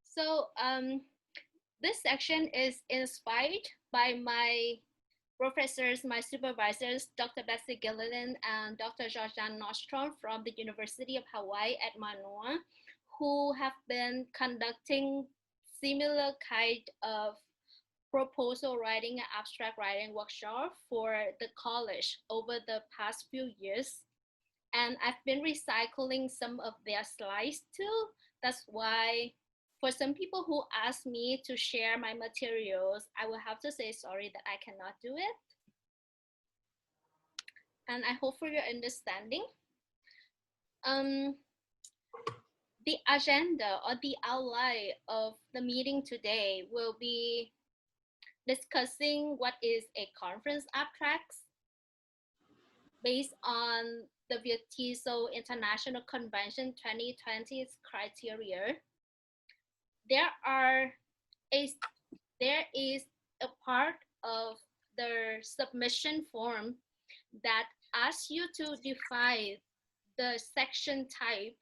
So this section is inspired by my professors, my supervisors, Dr. Betsy Gilliland and Dr. Georgianne Nostrom from the University of Hawaii at Manoa, who have been conducting similar kind of proposal writing and abstract writing workshop for the college over the past few years. And I've been recycling some of their slides too. That's why for some people who ask me to share my materials, I will have to say sorry that I cannot do it. And I hope for your understanding. The agenda or the outline of the meeting today will be discussing what is a conference abstract based on the Vitiso International Convention 2020's criteria. There is a part of the submission form that asks you to define the section type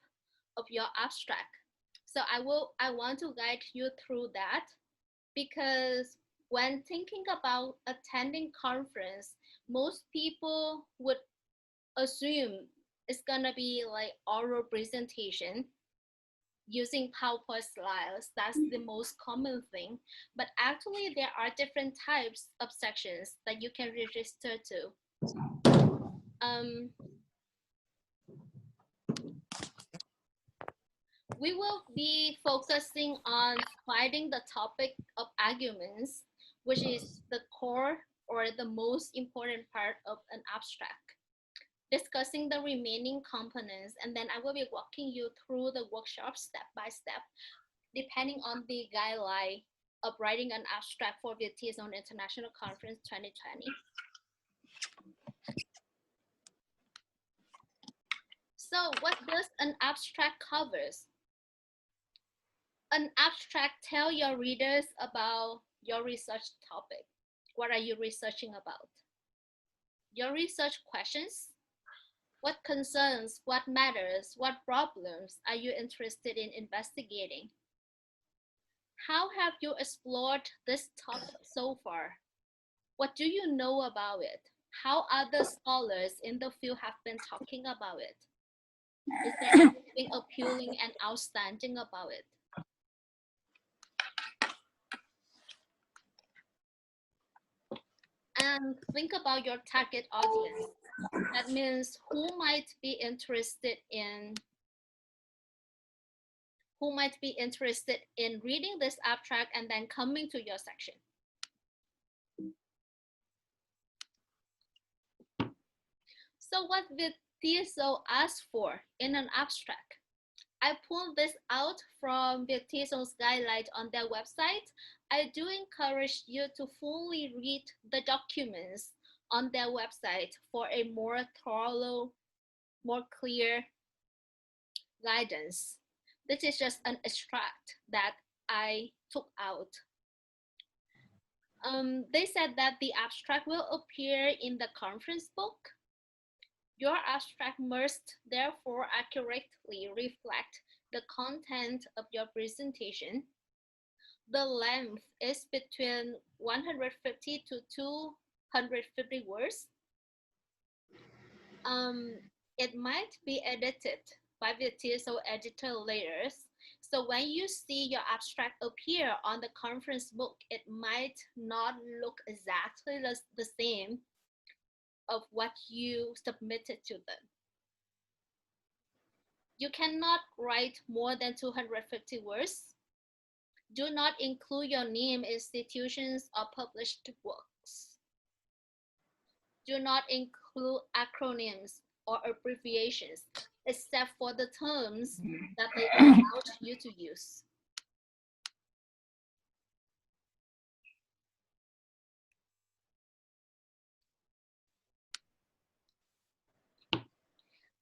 of your abstract. So I want to guide you through that, because when thinking about attending conference, most people would assume it's gonna be like oral presentation using PowerPoint slides. That's the most common thing. But actually there are different types of sections that you can register to. We will be focusing on finding the topic of arguments, which is the core or the most important part of an abstract, discussing the remaining components, and then I will be walking you through the workshop step by step, depending on the guideline of writing an abstract for the TSON International Conference 2020. So what does an abstract covers? An abstract tell your readers about your research topic. What are you researching about? Your research questions. What concerns, what matters, what problems are you interested in investigating? How have you explored this topic so far? What do you know about it? How other scholars in the field have been talking about it? Is there anything appealing and outstanding about it? And think about your target audience. That means who might be interested in reading this abstract and then coming to your section. So what did TSO ask for in an abstract? I pulled this out from the TSO's guidelines on their website. I do encourage you to fully read the documents on their website for a more thorough, more clear guidance. This is just an extract that I took out. They said that the abstract will appear in the conference book. Your abstract must therefore accurately reflect the content of your presentation. The length is between 150 to 250 words. It might be edited by the TSO editor later. So when you see your abstract appear on the conference book, it might not look exactly the same of what you submitted to them. You cannot write more than 250 words. Do not include your name, institutions, or published works. Do not include acronyms or abbreviations, except for the terms that they allow you to use.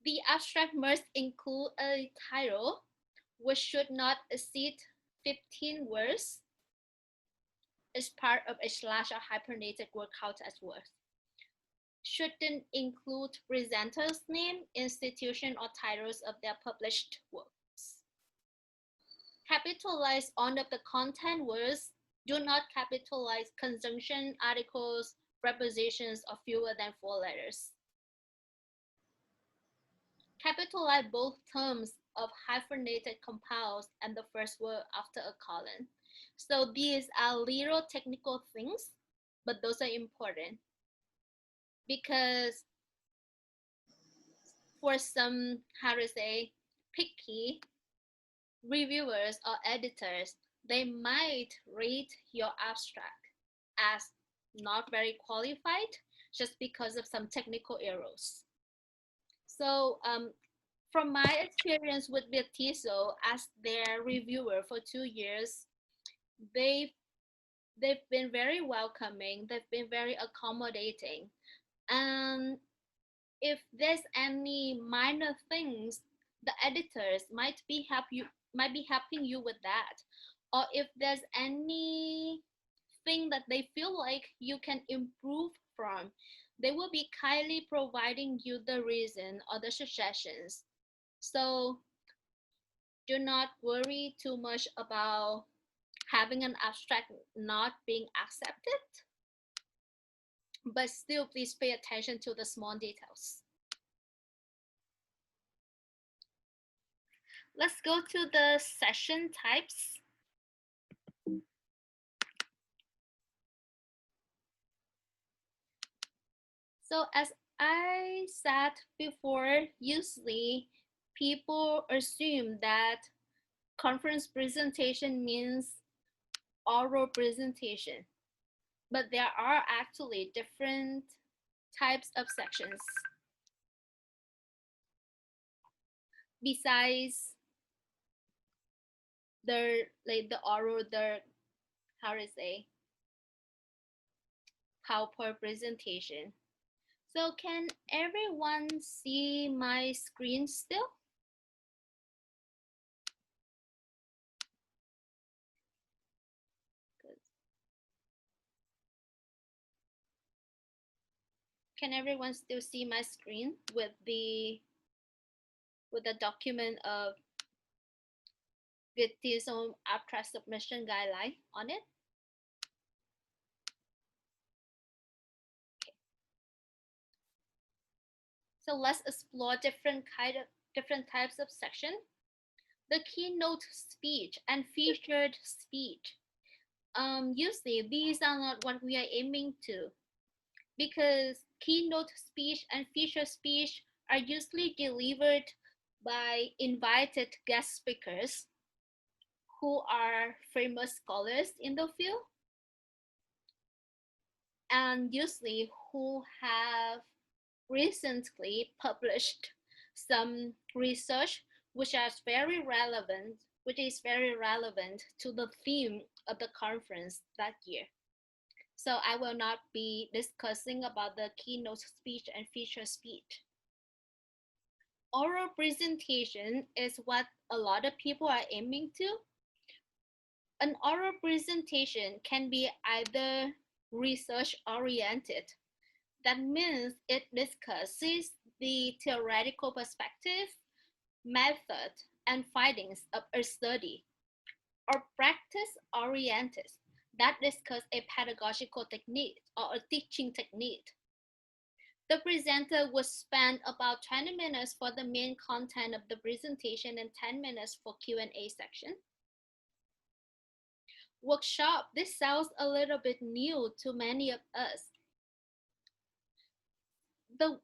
The abstract must include a title, which should not exceed 15 words, as part of a slash or hypernated word count as words. shouldn't include presenter's name, institution, or titles of their published works. Capitalize on of the content words. Do not capitalize conjunction, articles, prepositions of fewer than 4 letters. Capitalize both terms of hyphenated compounds and the first word after a colon. So these are little technical things, but those are important because for some, how to say, picky reviewers or editors, they might rate your abstract as not very qualified just because of some technical errors. So from my experience with Virtiso as their reviewer for 2 years, they've they've been very welcoming, they've been very accommodating. And if there's any minor things, the editors might be helping you with that. Or if there's anything that they feel like you can improve from, they will be kindly providing you the reason or the suggestions. So do not worry too much about having an abstract not being accepted, but still please pay attention to the small details. Let's go to the session types. So as I said before, usually people assume that conference presentation means oral presentation, but there are actually different types of sections. Besides the oral, the how to say PowerPoint presentation. So can everyone see my screen still? Can everyone still see my screen with the document of Virtiso abstract submission guideline on it? Okay. So let's explore different types of section. The keynote speech and featured speech. Usually these are not what we are aiming to, because keynote speech and featured speech are usually delivered by invited guest speakers who are famous scholars in the field and usually who have recently published some research which is very relevant to the theme of the conference that year. So I will not be discussing about the keynote speech and feature speech. Oral presentation is what a lot of people are aiming to. An oral presentation can be either research oriented. That means it discusses the theoretical perspective, method, and findings of a study, or practice oriented that discuss a pedagogical technique or a teaching technique. The presenter will spend about 20 minutes for the main content of the presentation and 10 minutes for Q&A section. Workshop, this sounds a little bit new to many of us.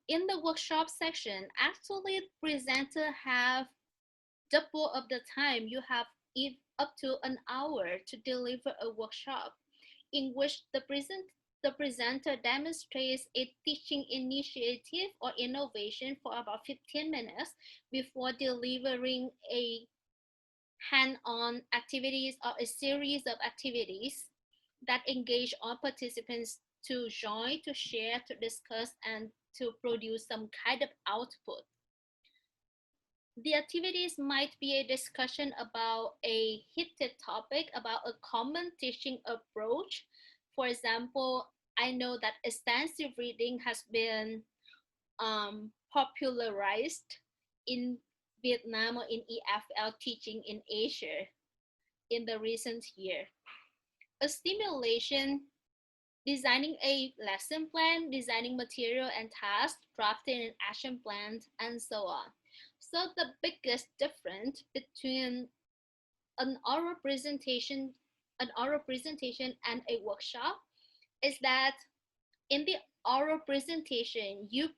In the workshop section, actually presenter have double of the time. You have up to an hour to deliver a workshop in which the presenter demonstrates a teaching initiative or innovation for about 15 minutes before delivering a hand-on activities or a series of activities that engage all participants to join, to share, to discuss, and to produce some kind of output. The activities might be a discussion about a heated topic, about a common teaching approach. For example, I know that extensive reading has been popularized in Vietnam or in EFL teaching in Asia in the recent year. A stimulation, designing a lesson plan, designing material and tasks, drafting an action plan, and so on. So the biggest difference between an oral presentation, and a workshop is that in the oral presentation, you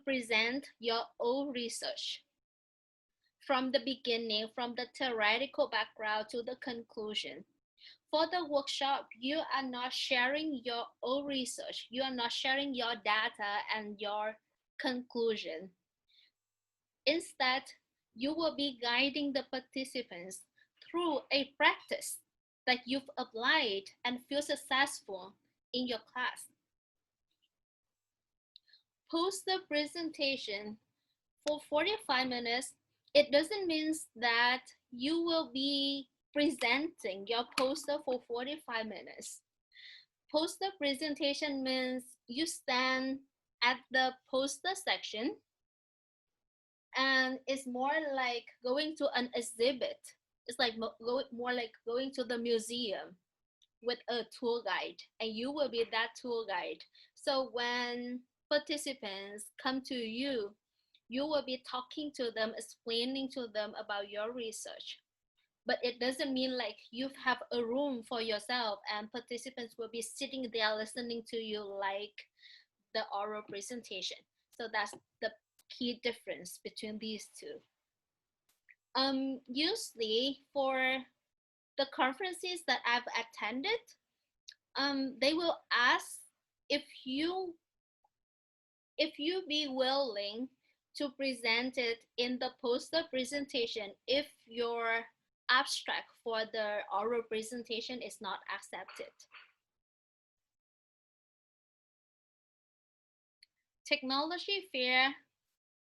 present your own research from the beginning, from the theoretical background to the conclusion. For the workshop, you are not sharing your own research. You are not sharing your data and your conclusion. Instead, you will be guiding the participants through a practice that you've applied and feel successful in your class. Post the presentation for 45 minutes. It doesn't mean that you will be presenting your poster for 45 minutes. Poster presentation means you stand at the poster section, and it's more like going to an exhibit. It's like more like going to the museum with a tour guide, and you will be that tour guide. So when participants come to you, you will be talking to them, explaining to them about your research. But it doesn't mean like you have a room for yourself and participants will be sitting there listening to you like the oral presentation. So that's the key difference between these two. Usually for the conferences that I've attended, they will ask if you be willing to present it in the poster presentation if your abstract for the oral presentation is not accepted. Technology fair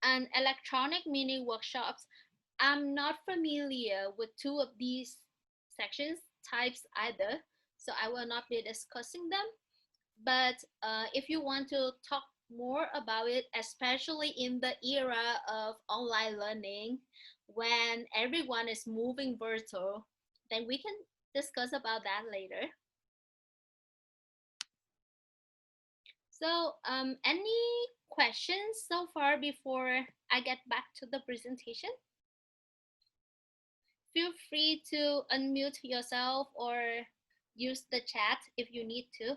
and electronic mini workshops. I'm not familiar with two of these sections types either, so I will not be discussing them. But if you want to talk more about it, especially in the era of online learning, when everyone is moving virtual, then we can discuss about that later. So any questions so far before I get back to the presentation? Feel free to unmute yourself or use the chat if you need to.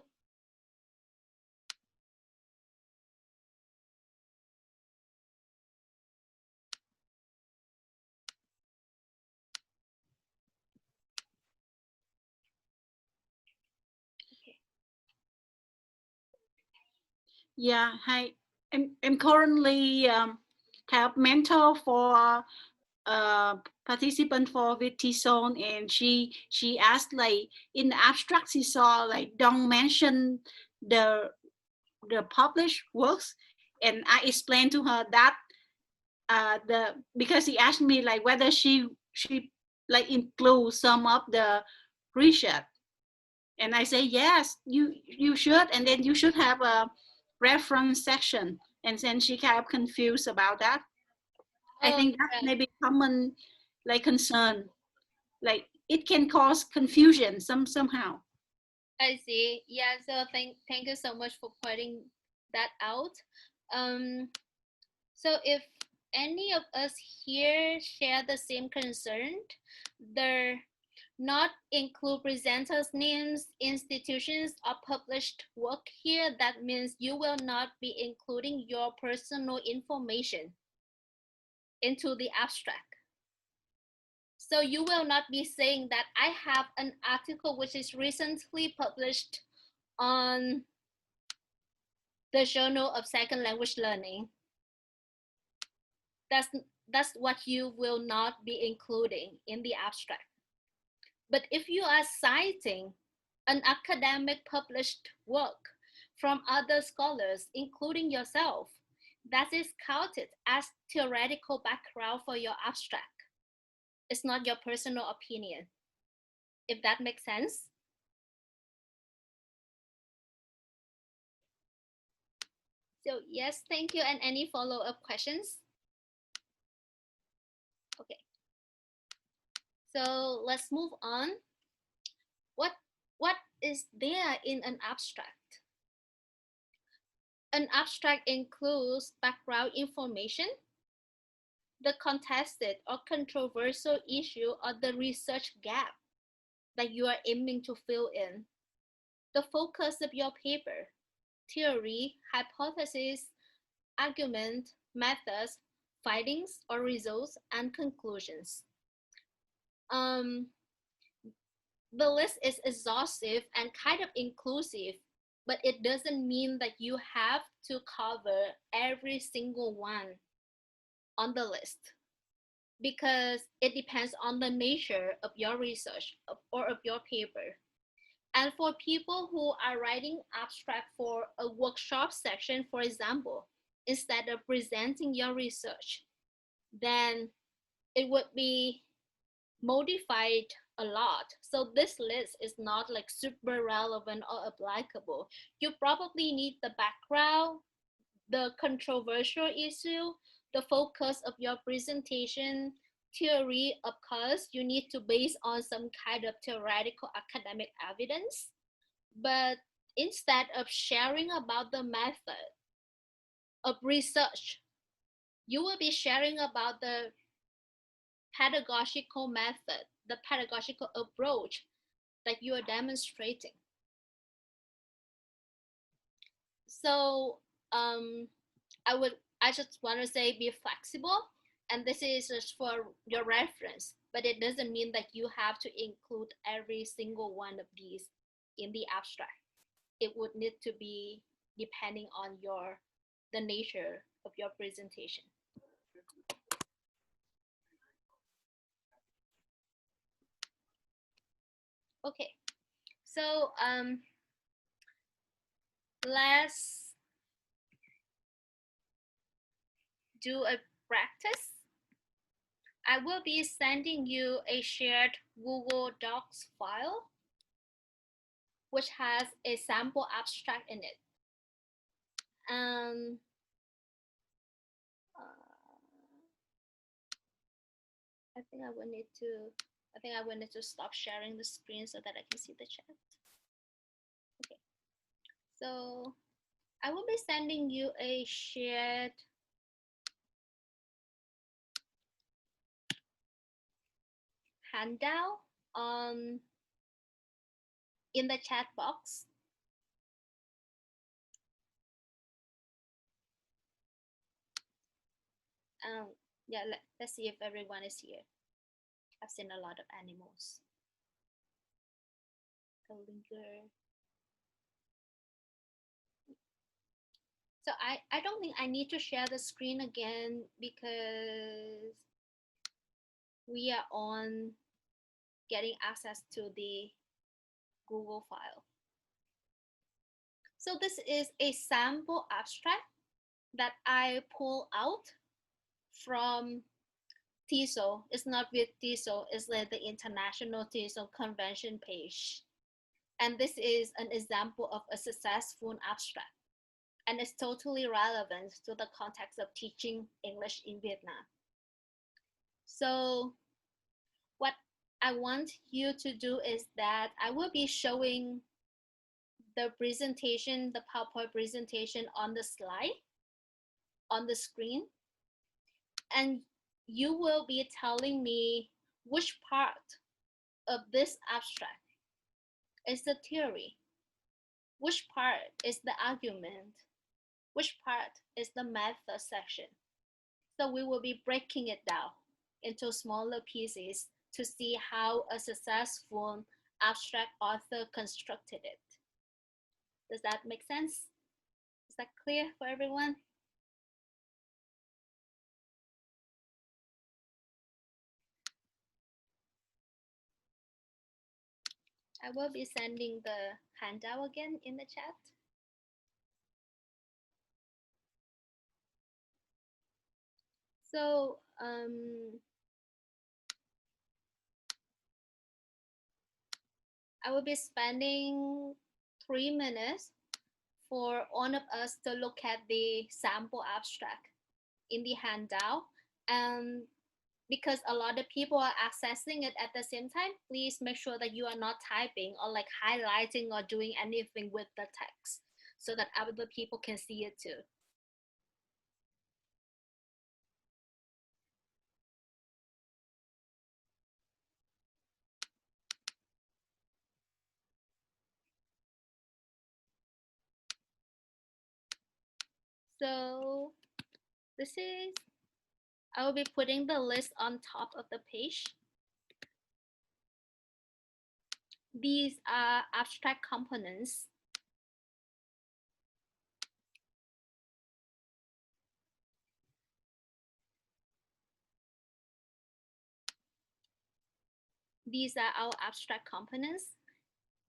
Yeah, hi. I'm currently have mentor for participant for VT Zone, and she asked like in the abstract she saw like don't mention the published works, and I explained to her that the because she asked me like whether she like include some of the research, and I say yes, you should, and then you should have a reference section, and then she kind of confused about that. I Oh, think that yeah. may be common like concern, like it can cause confusion somehow. I see. Yeah, so thank you so much for pointing that out. Um, so if any of us here share the same concern, the not include presenters' names, institutions, or published work here, that means you will not be including your personal information into the abstract. So you will not be saying that I have an article which is recently published on the Journal of Second Language Learning. That's what you will not be including in the abstract. But if you are citing an academic published work from other scholars, including yourself, that is counted as theoretical background for your abstract. It's not your personal opinion, if that makes sense. So yes, thank you. And any follow-up questions? Okay, so let's move on. What what is there in an abstract? An abstract includes background information, the contested or controversial issue, or the research gap that you are aiming to fill in, the focus of your paper, theory, hypothesis, argument, methods, findings or results, and conclusions. Um, the list is exhaustive and kind of inclusive, but it doesn't mean that you have to cover every single one on the list because it depends on the nature of your research or of your paper. And for people who are writing abstract for a workshop section, for example, instead of presenting your research, then it would be modified a lot. So this list is not like super relevant or applicable. You probably need the background, the controversial issue, the focus of your presentation, theory. Of course, you need to base on some kind of theoretical academic evidence. But instead of sharing about the method of research, you will be sharing about the pedagogical method, the pedagogical approach that you are demonstrating. So I just want to say be flexible, and this is just for your reference, but it doesn't mean that you have to include every single one of these in the abstract. It would need to be depending on the nature of your presentation. Okay, so let's do a practice. I will be sending you a shared Google Docs file which has a sample abstract in it. And I think I will need to stop sharing the screen so that I can see the chat. Okay, so I will be sending you a shared handout in the chat box. Yeah, let's see if everyone is here. I've seen a lot of animals. A linger. So I don't think I need to share the screen again because we are on getting access to the Google file. So this is a sample abstract that I pull out from TESOL. It's not with TESOL, it's like the International TESOL Convention page. And this is an example of a successful abstract. And it's totally relevant to the context of teaching English in Vietnam. So what I want you to do is that I will be showing the presentation, the PowerPoint presentation on the slide, on the screen. And you will be telling me which part of this abstract is the theory, which part is the argument, which part is the method section. So we will be breaking it down into smaller pieces to see how a successful abstract author constructed it. Does that make sense? Is that clear for everyone? I will be sending the handout again in the chat. So I will be spending 3 minutes for one of us to look at the sample abstract in the handout. And because a lot of people are accessing it at the same time, please make sure that you are not typing or like highlighting or doing anything with the text so that other people can see it too. So this is, I will be putting the list on top of the page. These are abstract components. These are our abstract components.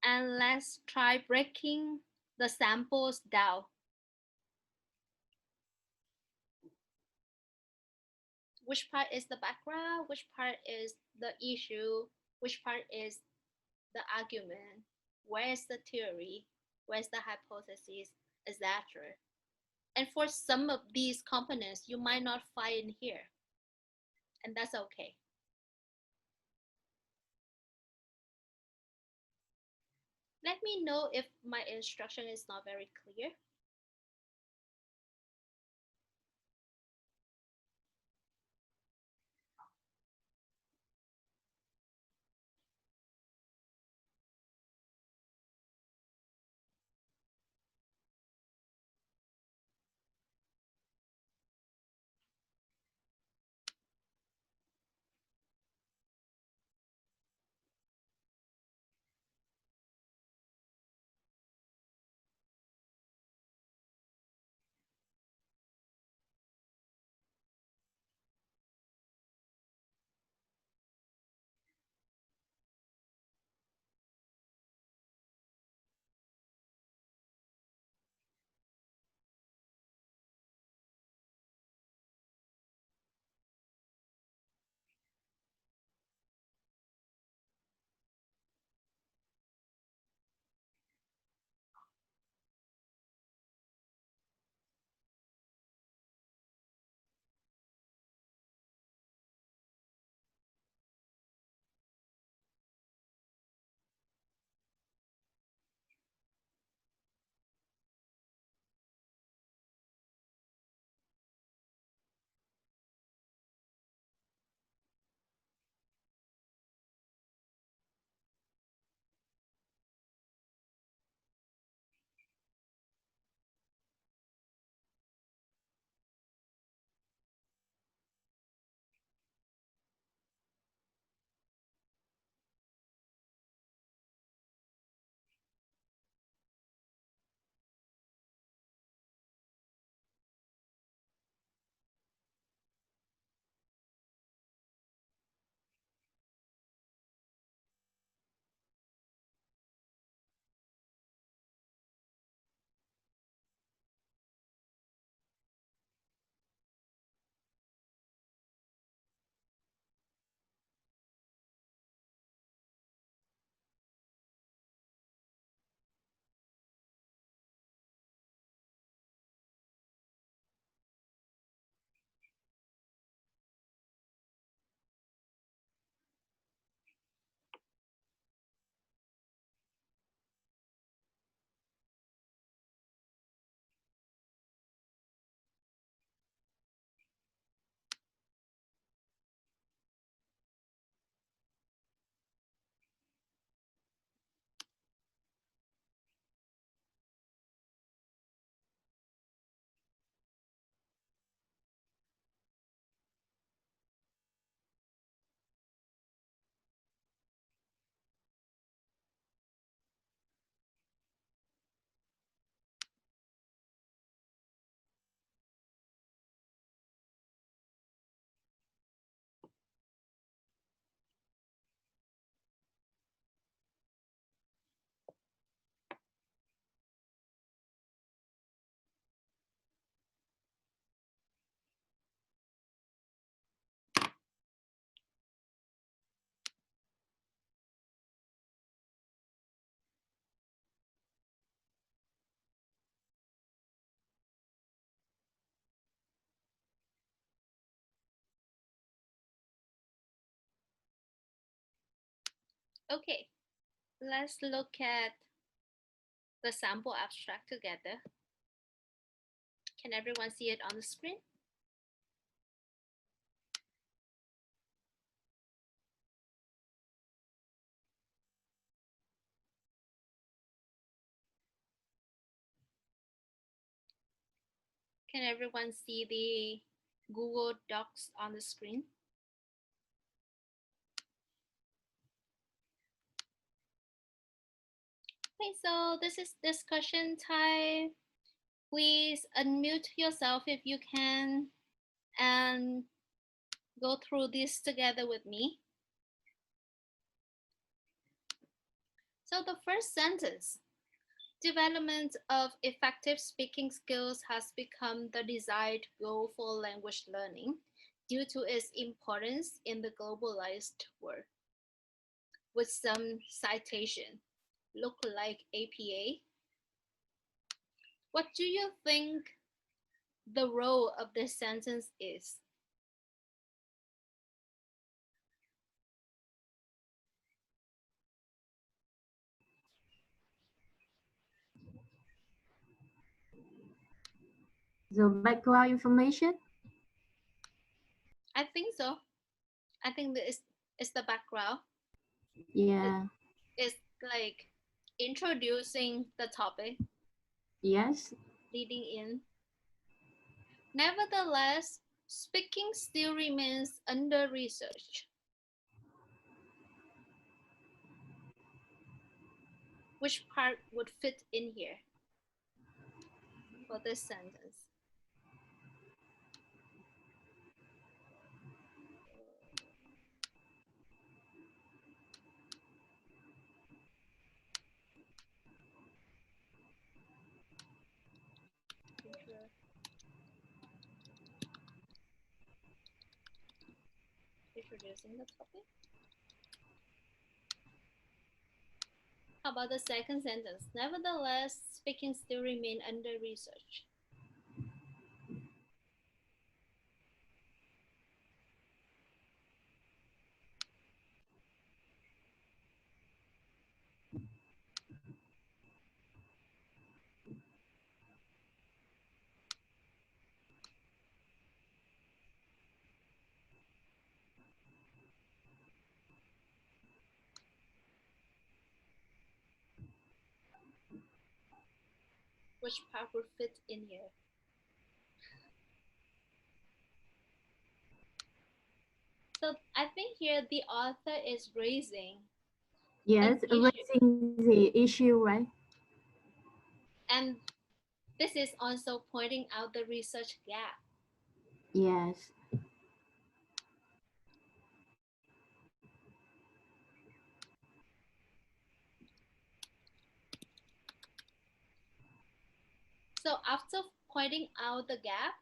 And let's try breaking the samples down. Which part is the background? Which part is the issue? Which part is the argument? Where's the theory? Where's the hypothesis, etc.? And for some of these components, you might not find here, and that's okay. Let me know if my instruction is not very clear. Okay, let's look at the sample abstract together. Can everyone see it on the screen? Can everyone see the Google Docs on the screen? Okay, so this is discussion time. Please unmute yourself if you can and go through this together with me. So the first sentence, development of effective speaking skills has become the desired goal for language learning due to its importance in the globalized world. With some citation, look like APA. What do you think the role of this sentence is? The background information? I think so. I think that is the background. Yeah. It's like introducing the topic, Yes. leading in. Nevertheless, speaking still remains under research. Which part would fit in here for this sentence? Introducing the topic. How about the second sentence? Nevertheless, speaking still remain under research. Which part would fit in here? So I think here the author is raising Yes, issue. raising the issue, right? And this is also pointing out the research gap. Yes. So after pointing out the gap,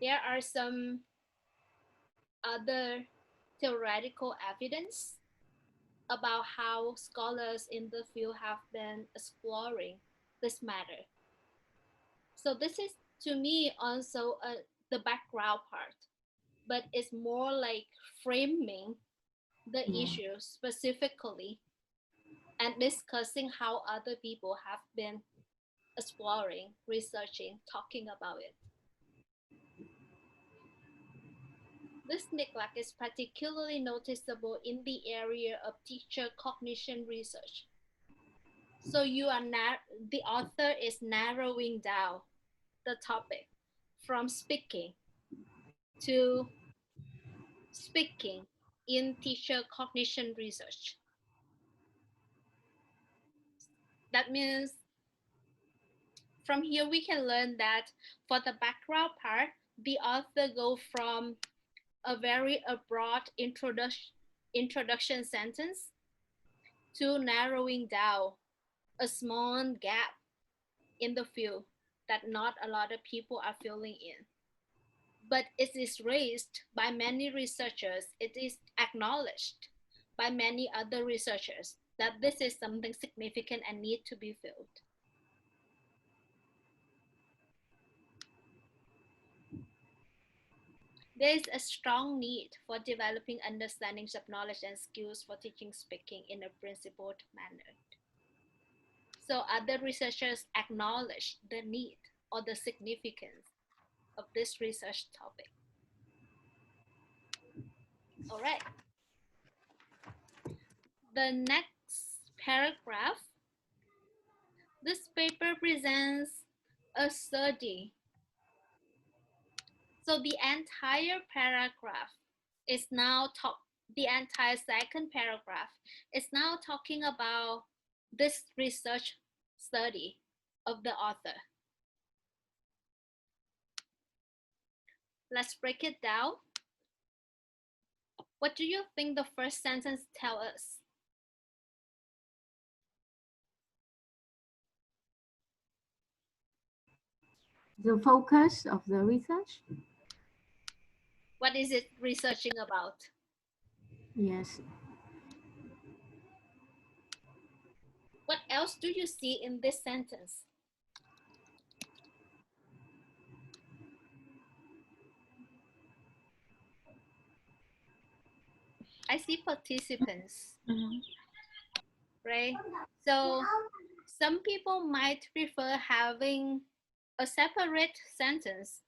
there are some other theoretical evidence about how scholars in the field have been exploring this matter. So this is to me also the background part, but it's more like framing the Yeah. issue specifically and discussing how other people have been exploring, researching, talking about it. This neglect is particularly noticeable in the area of teacher cognition research. So the author is narrowing down the topic from speaking to speaking in teacher cognition research. That means from here we can learn that for the background part, the author go from a very broad introduction sentence to narrowing down a small gap in the field that not a lot of people are filling in. But it is raised by many researchers, it is acknowledged by many other researchers that this is something significant and need to be filled. There is a strong need for developing understandings of knowledge and skills for teaching speaking in a principled manner. So other researchers acknowledge the need or the significance of this research topic. All right. The next paragraph, this paper presents a study. So the entire paragraph is now the entire second paragraph is now talking about this research study of the author. Let's break it down. What do you think the first sentence tells us? The focus of the research? What is it researching about? Yes. What else do you see in this sentence? I see participants, right? So some people might prefer having a separate sentence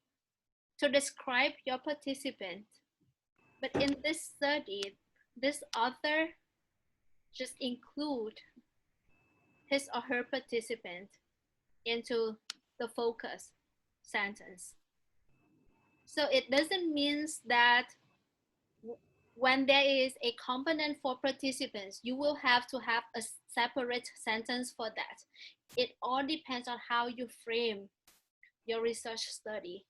to describe your participant. But in this study, this author just include his or her participant into the focus sentence. So it doesn't mean that when there is a component for participants, you will have to have a separate sentence for that. It all depends on how you frame your research study.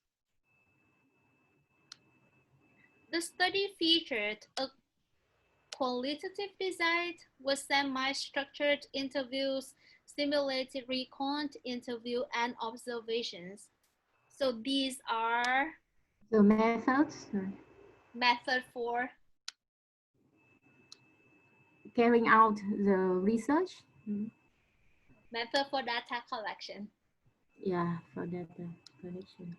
The study featured a qualitative design with semi-structured interviews, simulated recount interview, and observations. So these are The methods method for carrying out the research. method for data collection. Yeah, for data collection.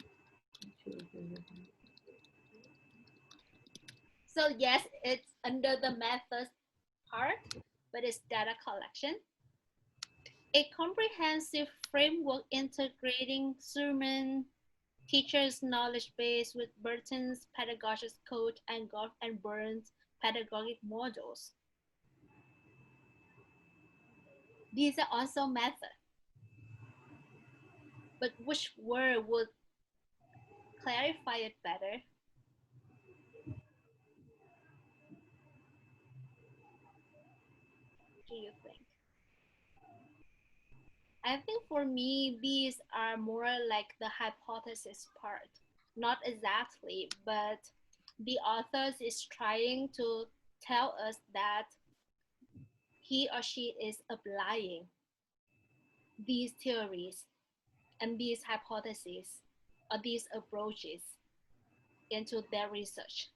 So yes, it's under the methods part, but it's data collection. A comprehensive framework integrating Surman teachers' knowledge base with Burton's pedagogic code and Goff and Burns' pedagogic models. These are also methods. But which word would clarify it better? Do you think? I think for me, these are more like the hypothesis part. Not exactly, but the author is trying to tell us that he or she is applying these theories and these hypotheses or these approaches into their research.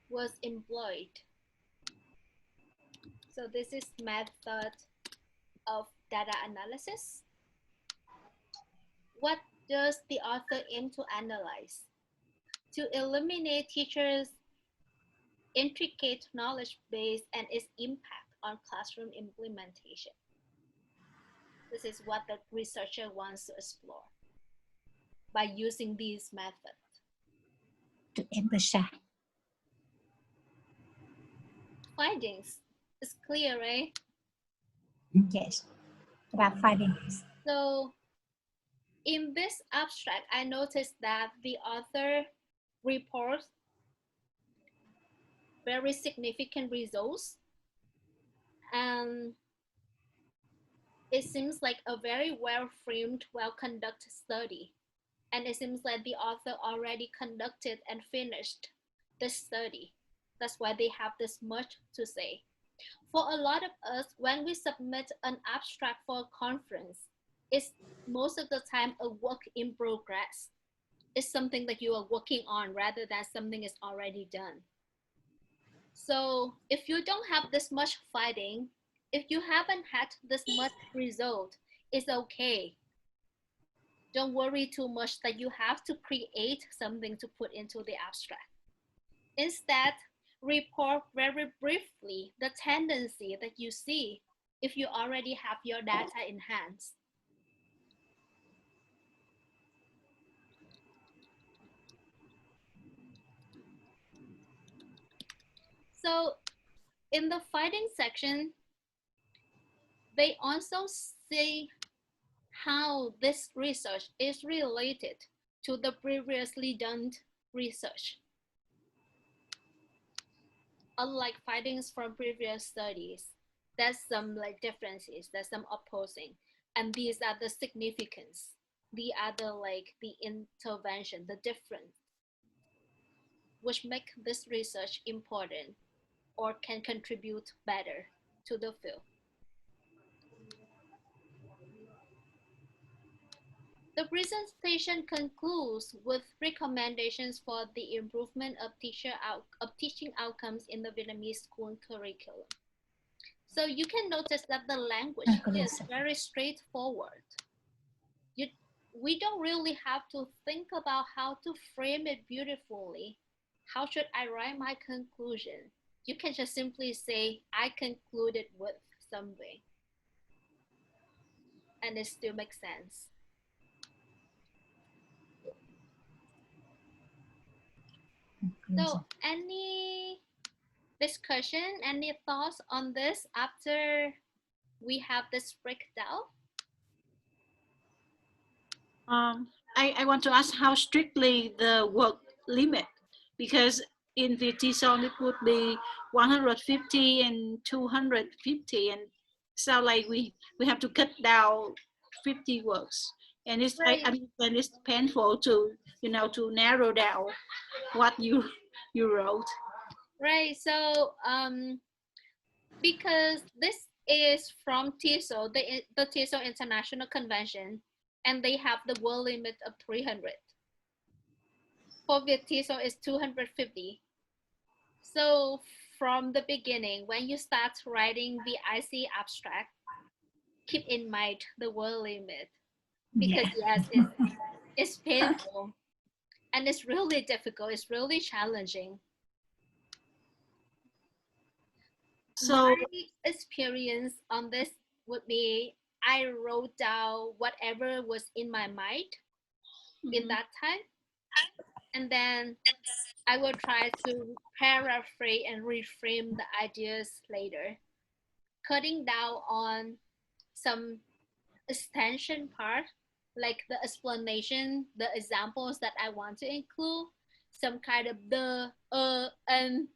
Was employed. So this is method of data analysis. What does the author aim to analyze? To eliminate teachers' intricate knowledge base and its impact on classroom implementation. This is what the researcher wants to explore by using these methods. Tụi em vừa sai. Findings is clear, right? Yes. There are findings. So in this abstract, I noticed that the author reports very significant results, and it seems like a very well-framed, well-conducted study. And it seems like the author already conducted and finished this study. That's why they have this much to say. For a lot of us, when we submit an abstract for a conference, it's most of the time a work in progress. It's something that you are working on rather than something is already done. So if you don't have this much fighting, if you haven't had this much result, it's okay. Don't worry too much that you have to create something to put into the abstract. Instead, report very briefly the tendency that you see if you already have your data in hand. So in the finding section, they also say how this research is related to the previously done research. Unlike findings from previous studies, there's some like differences, there's some opposing, and these are the significance, the other like the intervention, the difference, which make this research important or can contribute better to the field. The presentation concludes with recommendations for the improvement of teaching outcomes in the Vietnamese school curriculum. So you can notice that the language is very straightforward. We don't really have to think about how to frame it beautifully. How should I write my conclusion? You can just simply say, I concluded with something. And it still makes sense. So any discussion, any thoughts on this after we have this breakdown? I want to ask how strictly the work limit, because in the TESOL it would be 150 and 250, and sound like we have to cut down 50 works, and it's Right. I understand it's painful to to narrow down what you wrote. Right. So because this is from TESOL, the TESOL International Convention, and they have the world limit of 300. For TESOL is 250. So from the beginning, when you start writing the IC abstract, keep in mind the world limit, because yes, it's painful and it's really difficult. It's really challenging. So my experience on this would be I wrote down whatever was in my mind in that time, and then I will try to paraphrase and reframe the ideas later, cutting down on some extension part, like the explanation, the examples that I want to include, some kind of and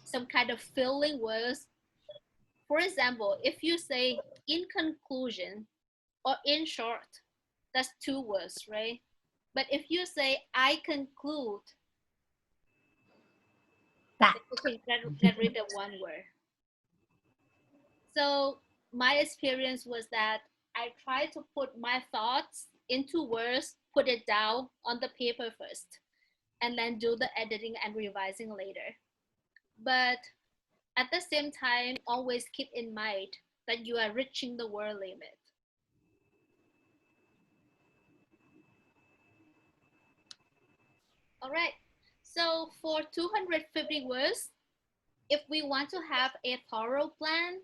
some kind of filling words. For example, if you say in conclusion or in short, that's 2 words, right? But if you say I conclude, you can get rid of 1 word. So my experience was that I tried to put my thoughts into words, put it down on the paper first, and then do the editing and revising later. But at the same time, always keep in mind that you are reaching the word limit. All right, so for 250 words, if we want to have a thorough plan,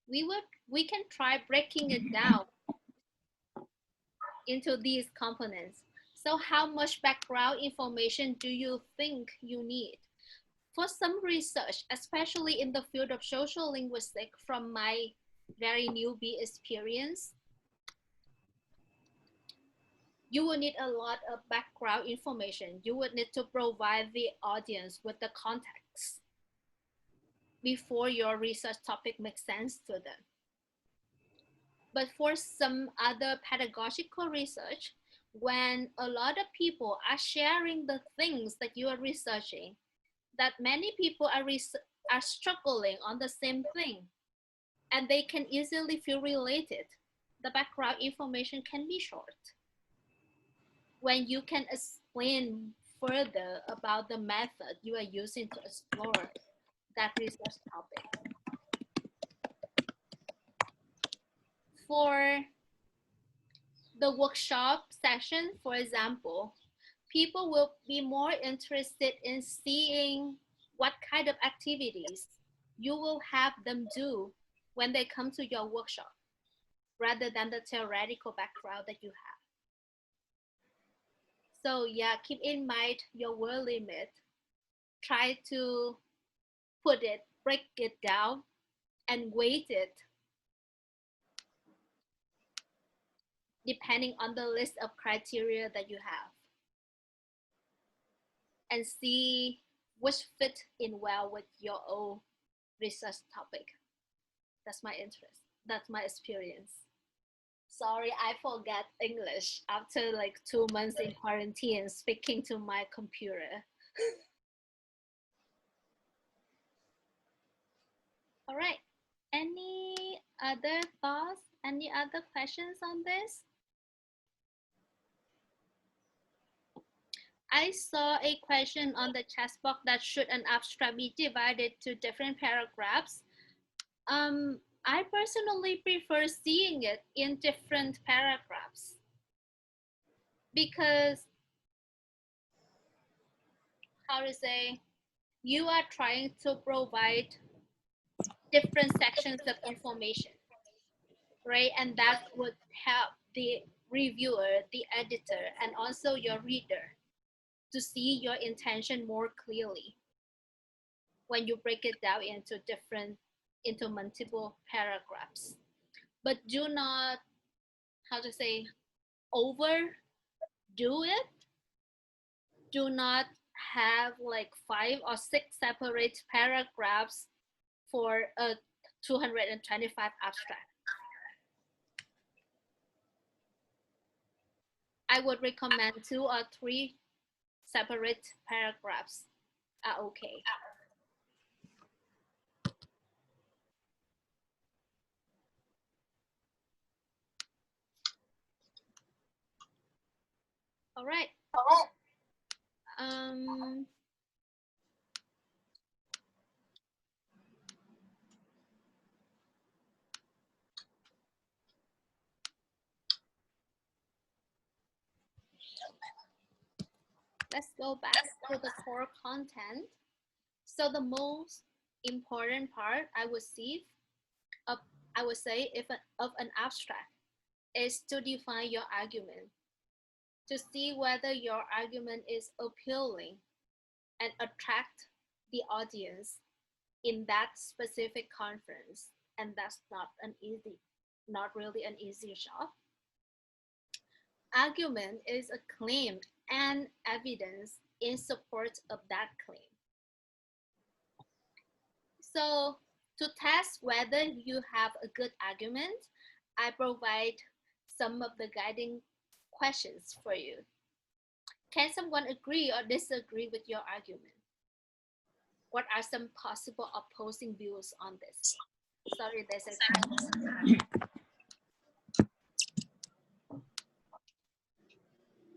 we can try breaking it down into these components. So how much background information do you think you need? For some research, especially in the field of social linguistics, from my very newbie experience, you will need a lot of background information. You would need to provide the audience with the context before your research topic makes sense to them. But for some other pedagogical research, when a lot of people are sharing the things that you are researching, that many people are struggling on the same thing, and they can easily feel related, the background information can be short. When you can explain further about the method you are using to explore that research topic. For the workshop session, for example, people will be more interested in seeing what kind of activities you will have them do when they come to your workshop, rather than the theoretical background that you have. So yeah, keep in mind your word limit. Try to break it down and weight it depending on the list of criteria that you have, and see which fit in well with your own research topic. That's my interest. That's my experience. Sorry, I forgot English after like 2 months in quarantine speaking to my computer. All right. Any other thoughts? Any other questions on this? I saw a question on the chat box that should an abstract be divided to different paragraphs. I personally prefer seeing it in different paragraphs because, how to say, you are trying to provide different sections of information, right? And that would help the reviewer, the editor, and also your reader to see your intention more clearly when you break it down into multiple paragraphs. But do not, how to say, overdo it. Do not have like 5 or 6 separate paragraphs for a 225 abstract. I would recommend 2 or 3 separate paragraphs are okay. All right. Let's go back to the core content. So the most important part I would say of an abstract is to define your argument, to see whether your argument is appealing and attract the audience in that specific conference. And that's not really an easy job. Argument is a claim and evidence in support of that claim. So to test whether you have a good argument, I provide some of the guiding questions for you. Can someone agree or disagree with your argument? What are some possible opposing views on this? Sorry, there's a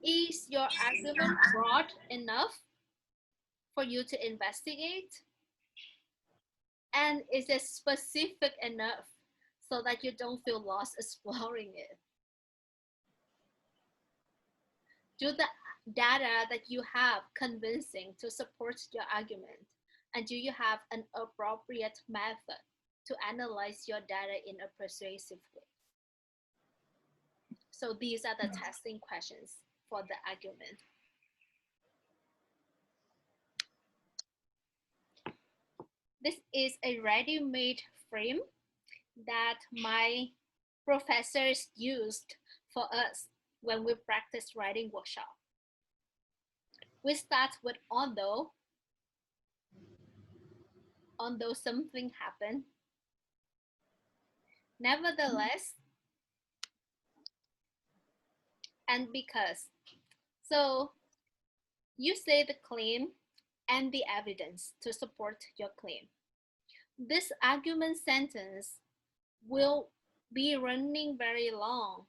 Is your argument broad enough for you to investigate? And is it specific enough so that you don't feel lost exploring it? Do the data that you have convincing to support your argument? And do you have an appropriate method to analyze your data in a persuasive way? So these are the testing questions for the argument. This is a ready-made frame that my professors used for us when we practice writing workshop. We start with although something happened, nevertheless, and because. So you say the claim and the evidence to support your claim. This argument sentence will be running very long,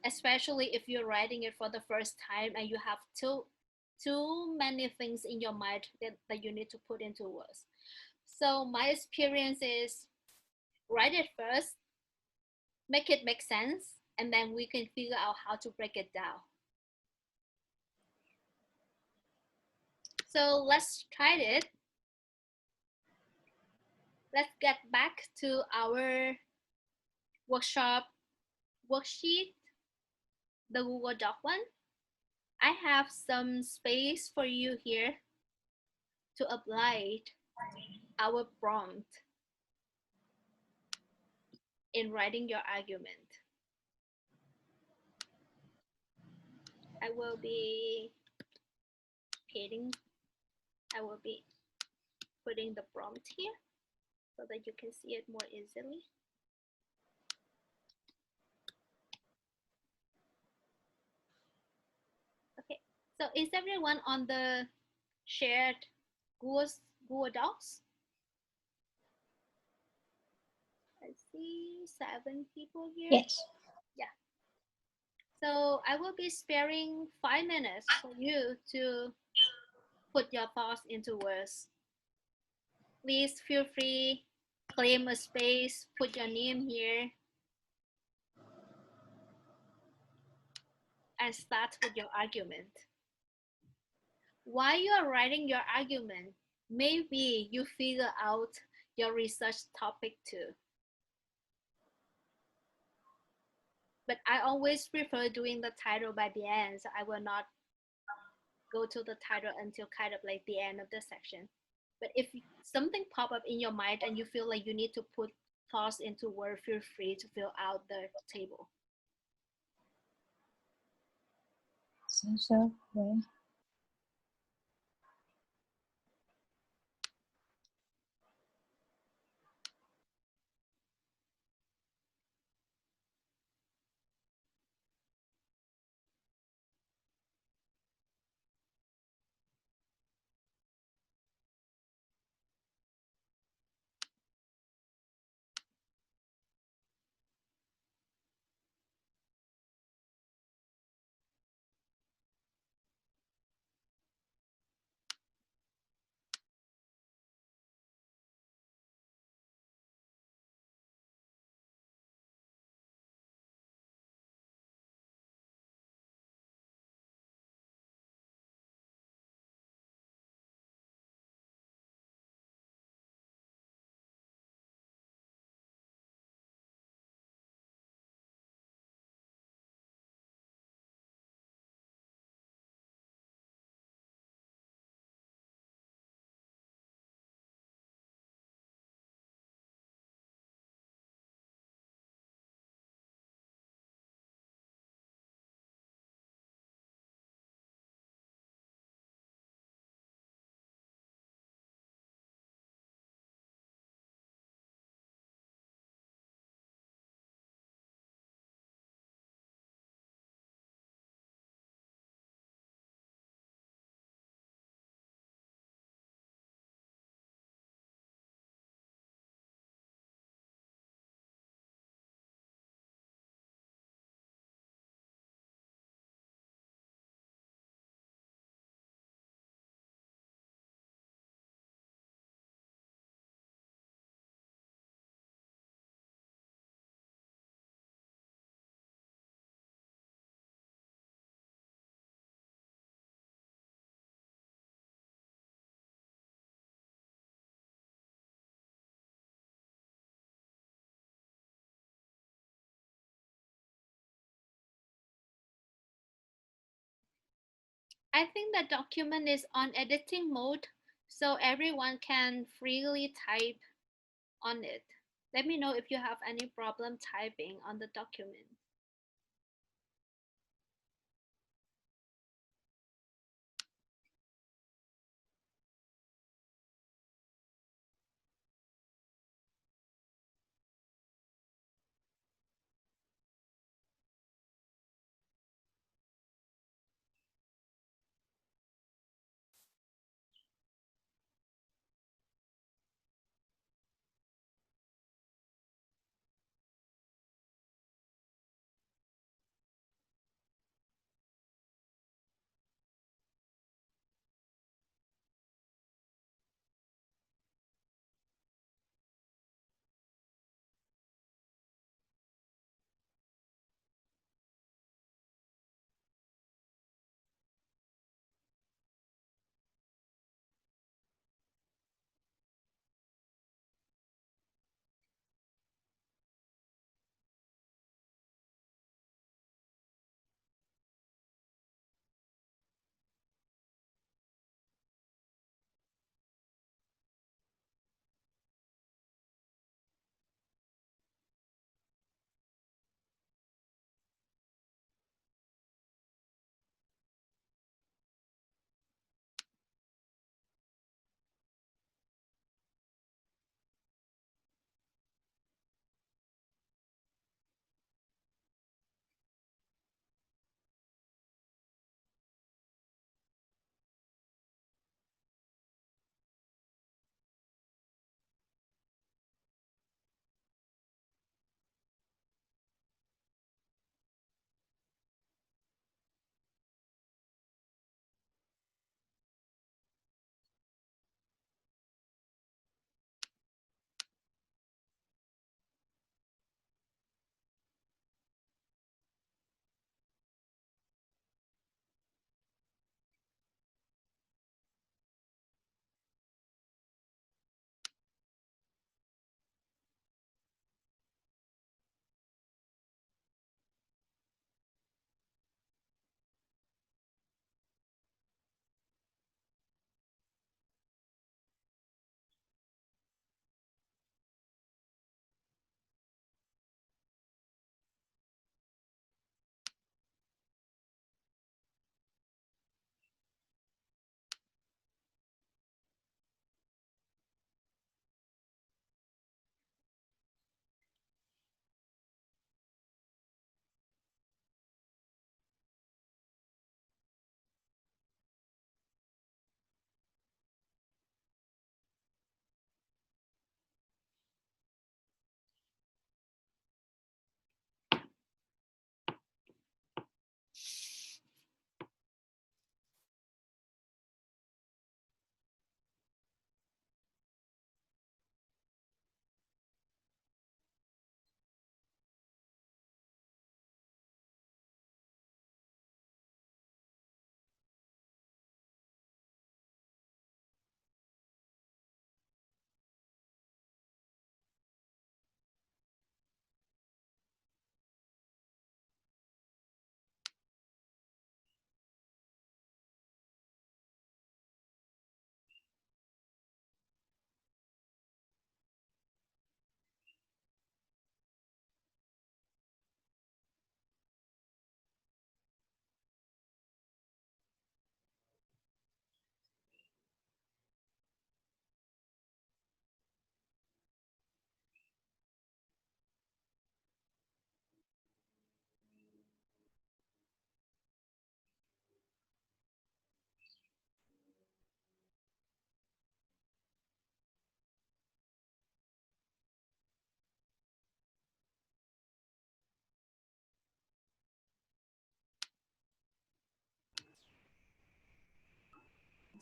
especially if you're writing it for the first time and you have too many things in your mind that you need to put into words. So my experience is write it first, make it make sense, and then we can figure out how to break it down. So let's try it. Let's get back to our workshop worksheet, the Google Doc one. I have some space for you here to apply our prompt in writing your argument. I will be putting the prompt here so that you can see it more easily. Okay, so is everyone on the shared Google Docs? I see 7 people here. Yes. Yeah. So I will be sparing 5 minutes for you to put your thoughts into words. Please feel free, claim a space, put your name here, and start with your argument. While you are writing your argument, maybe you figure out your research topic too. But I always prefer doing the title by the end, so I will not go to the title until kind of like the end of the section. But if something pop up in your mind and you feel like you need to put thoughts into word, feel free to fill out the table. So well. I think the document is on editing mode, so everyone can freely type on it. Let me know if you have any problem typing on the document.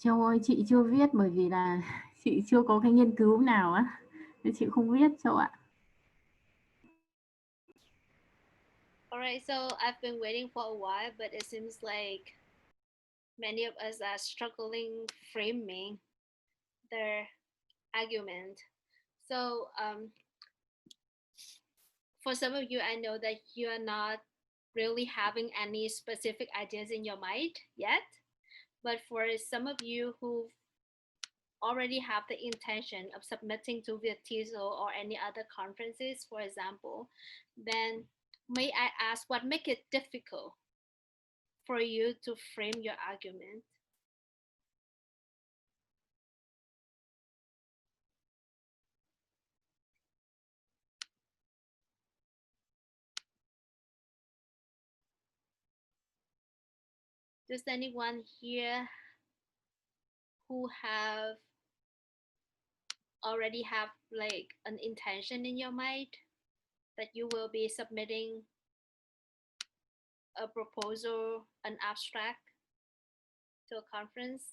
Châu ơi, chị chưa viết bởi vì là chị chưa có cái nghiên cứu nào á, nên chị không viết Châu ạ. Alright, so I've been waiting for a while, but it seems like many of us are struggling framing their argument. So for some of you, I know that you are not really having any specific ideas in your mind yet. But for some of you who already have the intention of submitting to VITIZO or any other conferences, for example, then may I ask what make it difficult for you to frame your argument? Does anyone here who have already have like an intention in your mind that you will be submitting a proposal, an abstract to a conference?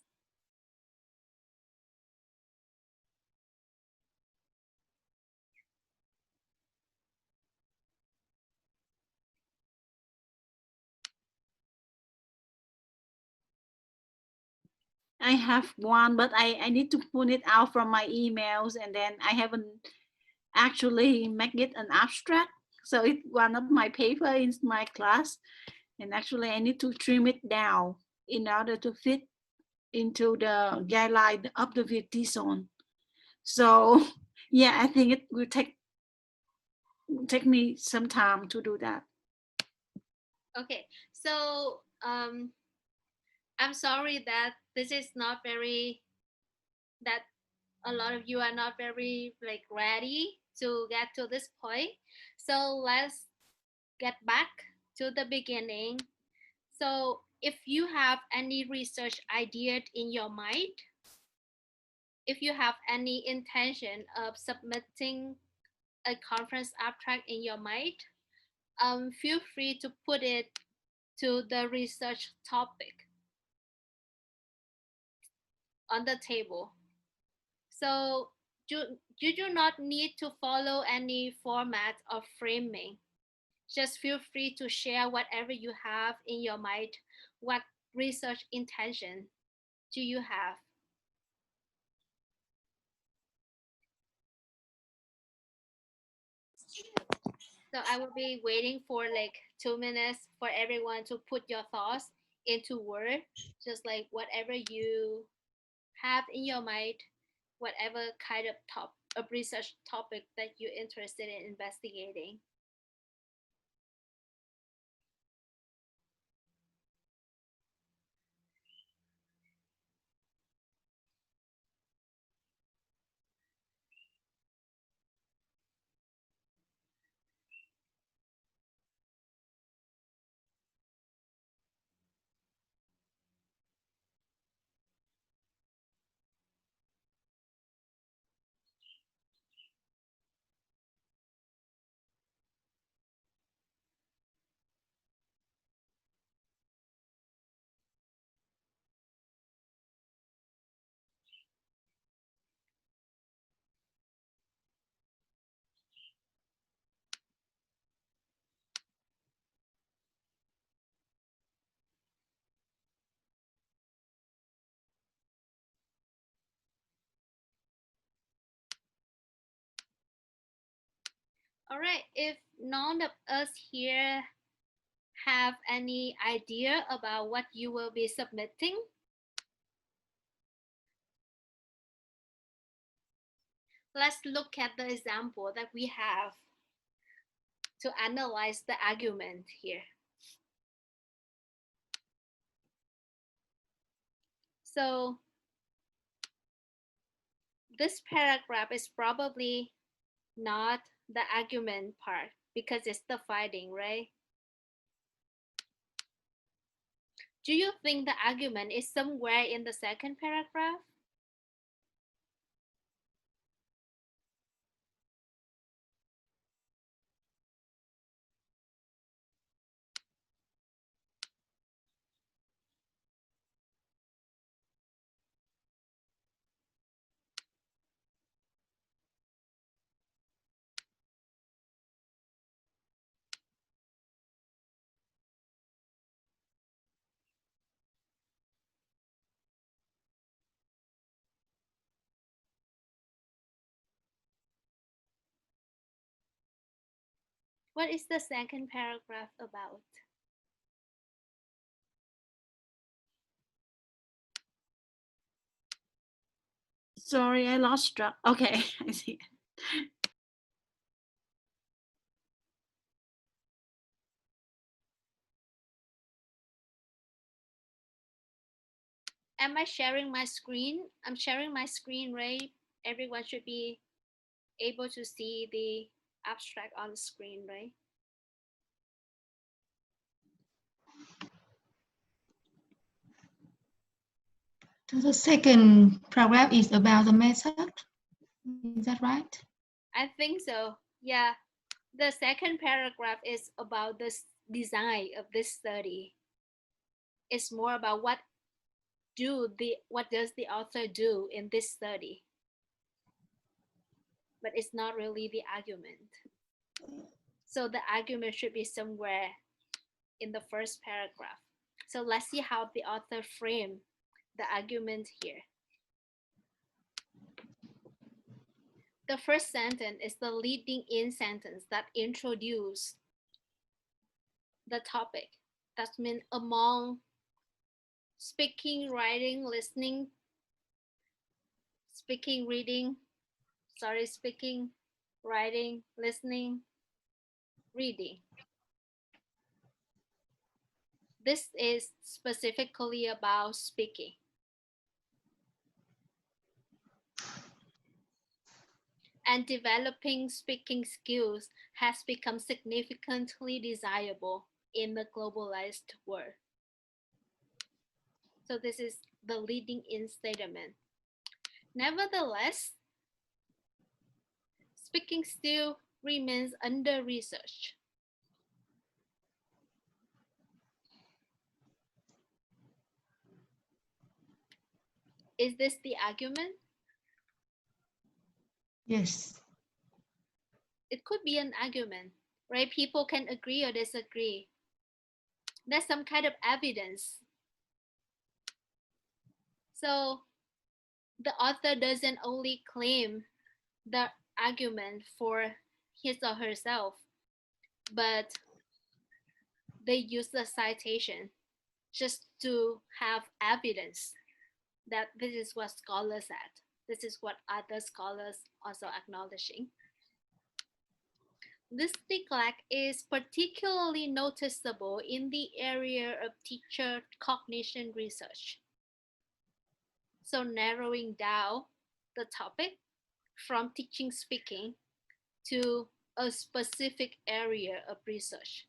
I have one, but I need to pull it out from my emails, and then I haven't actually make it an abstract. So it's one of my paper in my class, and actually I need to trim it down in order to fit into the guideline of the VT zone. So yeah, I think it will take me some time to do that. Okay, so I'm sorry that this is not very, that a lot of you are not very like ready to get to this point. So let's get back to the beginning. So if you have any research idea in your mind, if you have any intention of submitting a conference abstract in your mind, feel free to put it to the research topic on the table. So you do not need to follow any format of framing. Just feel free to share whatever you have in your mind. What research intention do you have? So I will be waiting for like 2 minutes for everyone to put your thoughts into word, just like whatever you have in your mind, whatever kind of research topic that you're interested in investigating. All right, if none of us here have any idea about what you will be submitting, let's look at the example that we have to analyze the argument here. So this paragraph is probably not the argument part because it's the finding, right? Do you think the argument is somewhere in the second paragraph? What is the second paragraph about? Sorry, I lost track. Okay, I see. Am I sharing my screen? I'm sharing my screen, right? Everyone should be able to see the abstract on the screen, right? So the second paragraph is about the method. Is that right? I think so. Yeah. The second paragraph is about the design of this study. It's more about what does the author do in this study, but it's not really the argument. So the argument should be somewhere in the first paragraph. So let's see how the author framed the argument here. The first sentence is the leading in sentence that introduces the topic. That means among speaking, writing, listening, speaking, writing, listening, reading. This is specifically about speaking. And developing speaking skills has become significantly desirable in the globalized world. So this is the leading in statement. Nevertheless, speaking still remains under research. Is this the argument? Yes. It could be an argument, right? People can agree or disagree. There's some kind of evidence. So the author doesn't only claim the argument for his or herself, but they use the citation just to have evidence that this is what scholars said. This is what other scholars also acknowledging. This neglect is particularly noticeable in the area of teacher cognition research. So narrowing down the topic from teaching speaking to a specific area of research.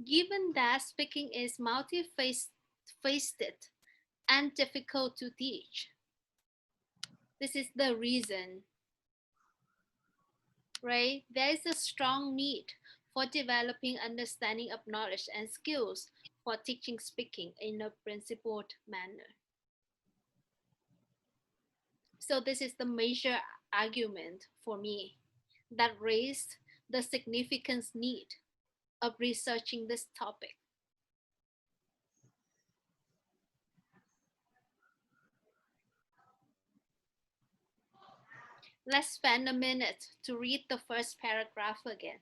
Given that speaking is multifaceted and difficult to teach, this is the reason, right? There is a strong need for developing understanding of knowledge and skills for teaching speaking in a principled manner. So this is the major argument for me that raised the significance need of researching this topic. Let's spend a minute to read the first paragraph again.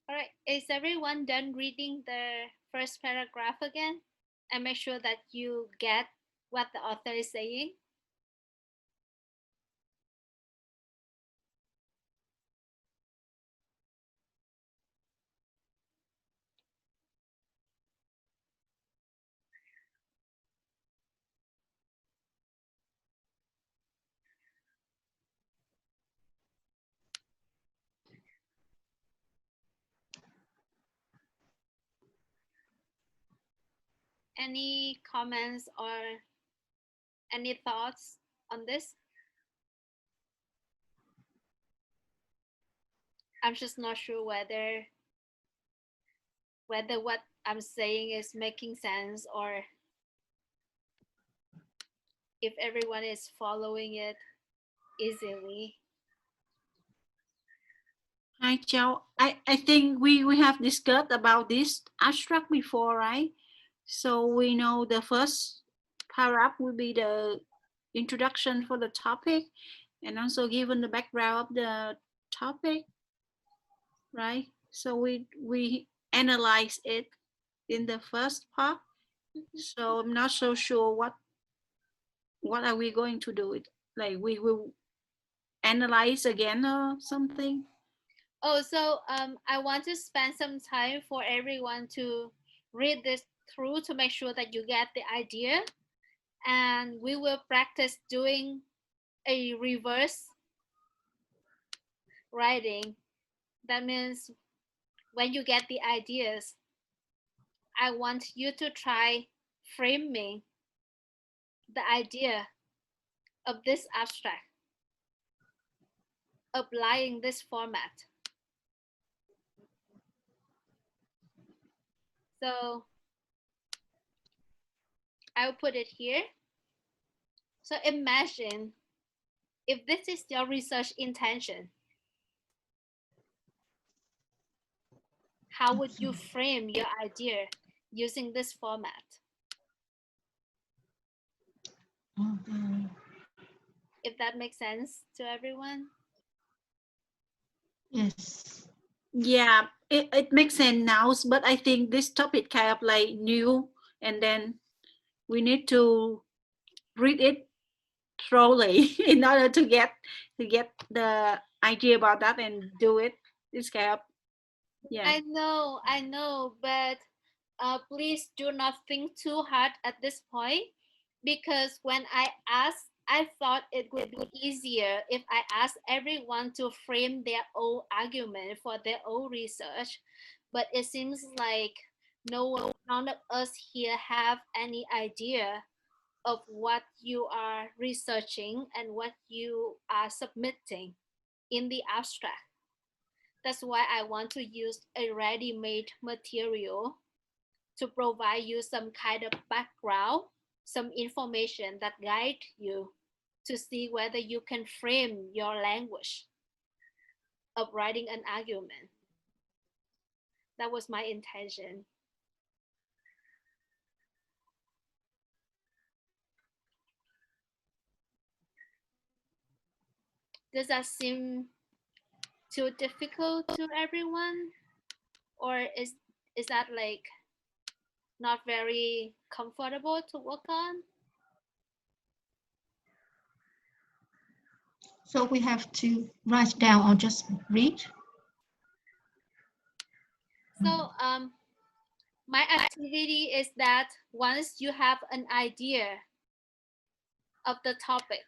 All right, is everyone done reading the first paragraph again? And make sure that you get what the author is saying. Any comments or any thoughts on this? I'm just not sure whether what I'm saying is making sense or if everyone is following it easily. Hi, Joe. I think we have discussed about this abstract before, right? So we know the first paragraph will be the introduction for the topic and also given the background of the topic, right? So we analyze it in the first part. So I'm not so sure what are we going to do it. Like we will analyze again or something. Oh, so I want to spend some time for everyone to read this through to make sure that you get the idea, and we will practice doing a reverse writing. That means when you get the ideas, I want you to try framing the idea of this abstract, applying this format. So I'll put it here. So imagine if this is your research intention, how would you frame your idea using this format? Okay. If that makes sense to everyone. Yes. Yeah, it makes sense now, but I think this topic kind of like new, and then we need to read it thoroughly in order to get the idea about that and do it. It's kind of yeah. I know, but please do not think too hard at this point, because when I asked, I thought it would be easier if I asked everyone to frame their own argument for their own research. But it seems like none of us here have any idea of what you are researching and what you are submitting in the abstract. That's why I want to use a ready-made material to provide you some kind of background, some information that guide you to see whether you can frame your language of writing an argument. That was my intention. Does that seem too difficult to everyone? Or is that like not very comfortable to work on? So we have to write down or just read. So my activity is that once you have an idea of the topic,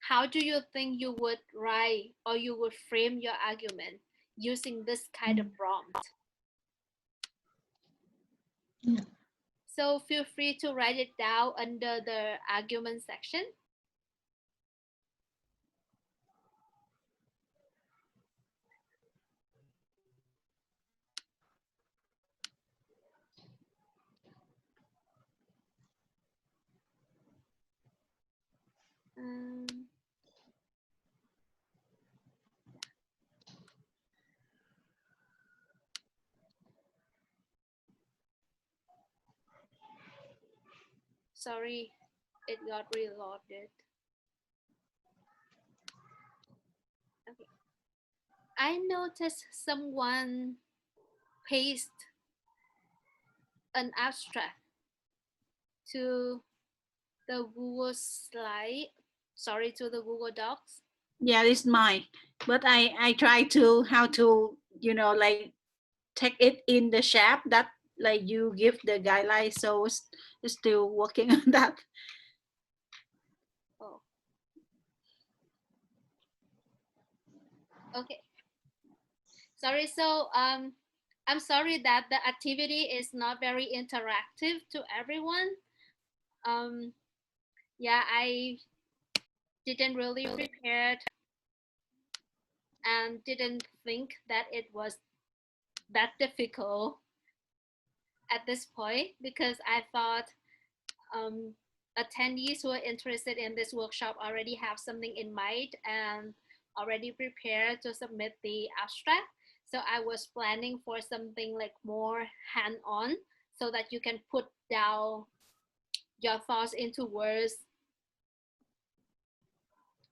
how do you think you would write or you would frame your argument using this kind of prompt? Yeah. So feel free to write it down under the argument section. Um, sorry, it got reloaded. Okay. I noticed someone paste an abstract to the Google slide, sorry, to the Google Docs? Yeah, it's mine. But I try to how to, you know, like take it in the shape that like you give the guidelines. So it's still working on that. Oh. Okay. Sorry, so I'm sorry that the activity is not very interactive to everyone. Yeah, I didn't really prepare and didn't think that it was that difficult at this point, because I thought attendees who are interested in this workshop already have something in mind and already prepared to submit the abstract. So I was planning for something like more hand-on, so that you can put down your thoughts into words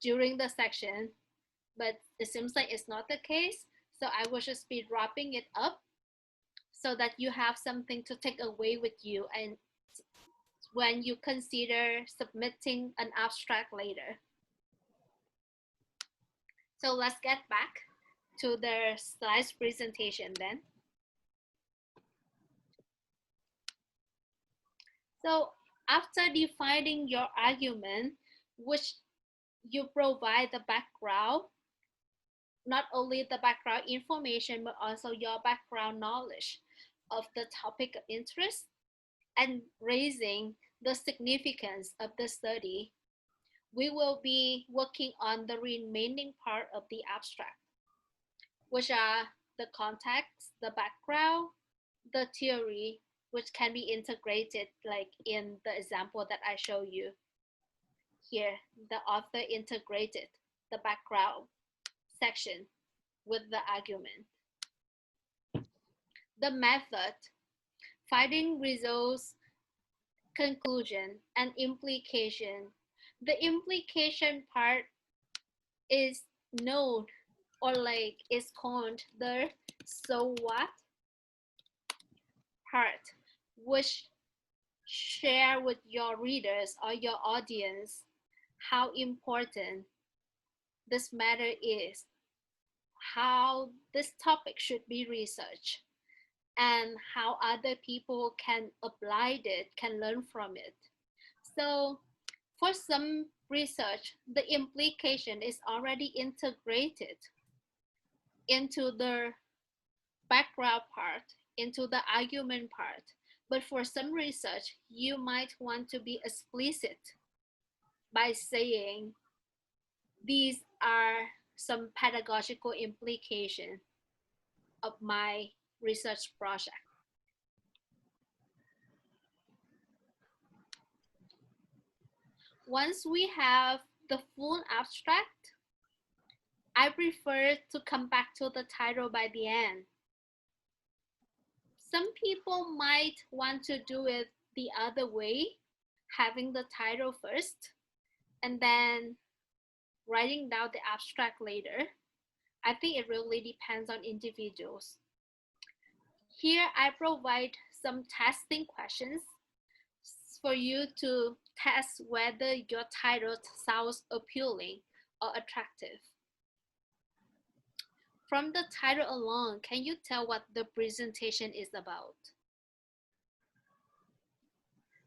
during the section, but it seems like it's not the case. So I will just be wrapping it up so that you have something to take away with you and when you consider submitting an abstract later. So let's get back to the slides presentation then. So after defining your argument, which you provide the background, not only the background information, but also your background knowledge of the topic of interest and raising the significance of the study, we will be working on the remaining part of the abstract, which are the context, the background, the theory, which can be integrated like in the example that I show you here. The author integrated the background section with the argument. The method, finding results, conclusion, and implication. The implication part is known, or like is called the so what part, which share with your readers or your audience how important this matter is, how this topic should be researched, and how other people can apply it, can learn from it. So for some research, the implication is already integrated into the background part, into the argument part. But for some research, you might want to be explicit by saying these are some pedagogical implications of my research project. Once we have the full abstract, I prefer to come back to the title by the end. Some people might want to do it the other way, having the title first and then writing down the abstract later. I think it really depends on individuals. Here I provide some testing questions for you to test whether your title sounds appealing or attractive. From the title alone, can you tell what the presentation is about?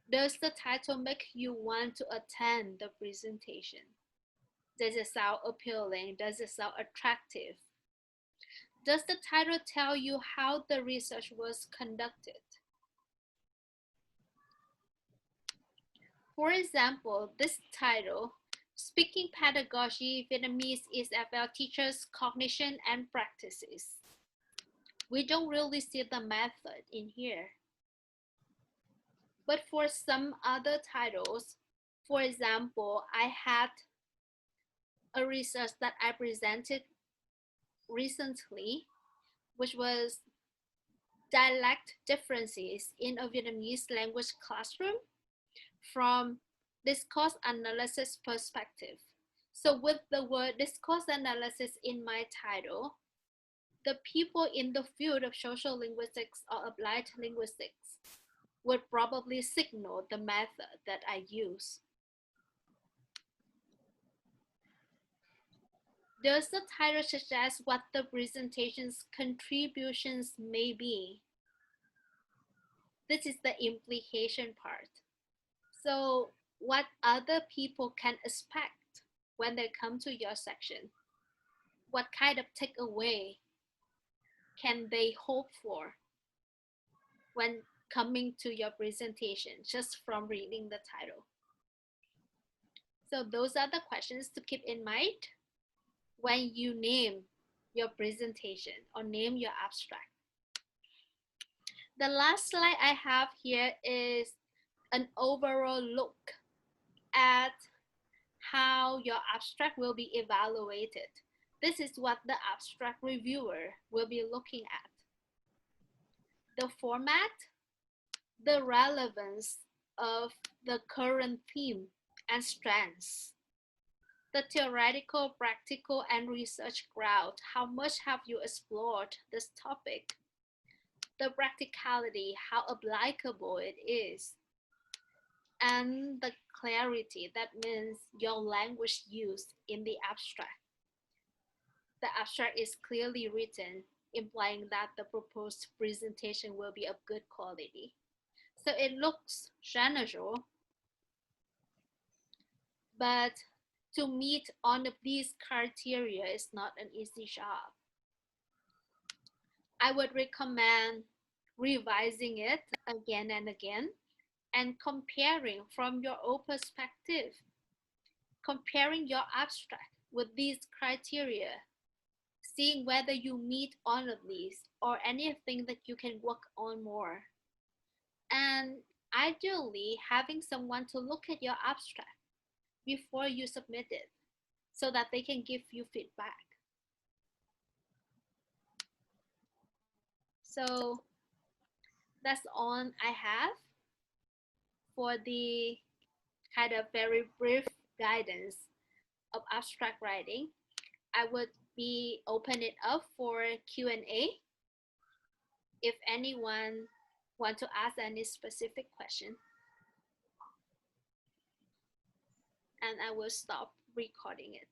Does the title make you want to attend the presentation? Does it sound appealing? Does it sound attractive? Does the title tell you how the research was conducted? For example, this title, Speaking Pedagogy, Vietnamese ESFL Teachers' Cognition and Practices. We don't really see the method in here. But for some other titles, for example, I had a research that I presented recently, which was dialect differences in a Vietnamese language classroom from discourse analysis perspective. So with the word discourse analysis in my title, the people in the field of social linguistics or applied linguistics would probably signal the method that I use. Does the title suggest what the presentation's contributions may be? This is the implication part. So what other people can expect when they come to your section? What kind of takeaway can they hope for when coming to your presentation just from reading the title? So those are the questions to keep in mind when you name your presentation or name your abstract. The last slide I have here is an overall look at how your abstract will be evaluated. This is what the abstract reviewer will be looking at. The format, the relevance of the current theme and strengths, the theoretical, practical, and research ground. How much have you explored this topic? The practicality, how applicable it is, and the clarity, that means your language used in the abstract. The abstract is clearly written, implying that the proposed presentation will be of good quality. So it looks general, but to meet all of these criteria is not an easy job. I would recommend revising it again and again and comparing from your own perspective, comparing your abstract with these criteria, seeing whether you meet all of these or anything that you can work on more. And ideally, having someone to look at your abstract before you submit it so that they can give you feedback. So that's all I have for the kind of very brief guidance of abstract writing. I would be open it up for Q&A if anyone want to ask any specific question. And I will stop recording it.